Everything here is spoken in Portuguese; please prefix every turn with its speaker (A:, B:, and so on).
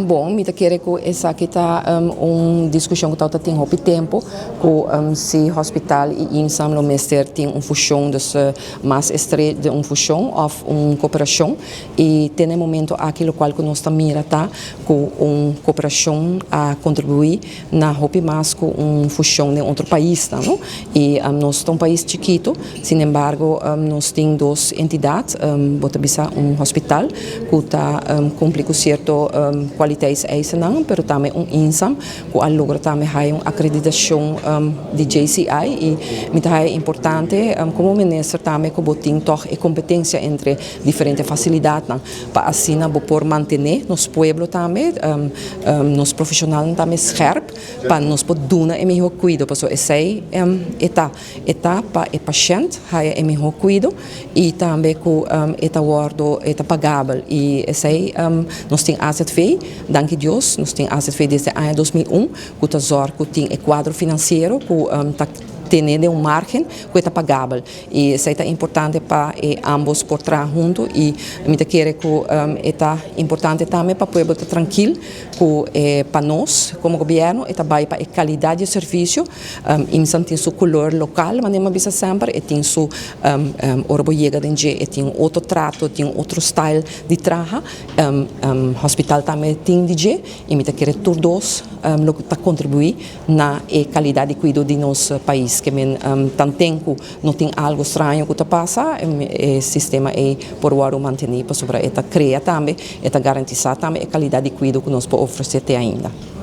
A: Bom, me querer que essa aqui tá discussão que está tendo há tempo que se hospital e INSAM no mestre tem fusão dus mais estreito de fusão ou cooperação e tem no momento aquilo qual que nós mira tá com cooperação a contribuir na hopi mais com fusão de outro país, tá, não? E nós somos um país chiquito, sin embargo nós temos duas entidades, bota bisa hospital que está cumpre com certo qualidades essa não, pero também INSAM que logra também uma acreditação de JCI e muito é importante como ministro também que botem toch a competência entre diferentes facilidades para assim por manter nos pueblos também nos profissionais também scherp para nos poder dar o melhor cuidado, porque essa é para o paciente é o melhor cuidado e também que é pagável e essa nós temos AZV, danke Deus, nós temos AZV desde o ano 2001, que zorga que tem o quadro financeiro, que tendo margem que é pagável e isso é importante para ambos por trás junto e me quero que é importante também para o povo estar tranquilo que para nós como governo é também para a qualidade de serviço INSAM tem sua cor local mas não bisa sempre e tem sua orgulho de tem outro trato tem outro style de trabalho hospital também tem de e me quero todos para contribuir na qualidade de cuidado de nosso país que tanto tempo não tem algo estranho que passa o sistema é por o manter para sobre esta criar também esta garantizar também a qualidade de cuidado que nós podemos oferecer ainda.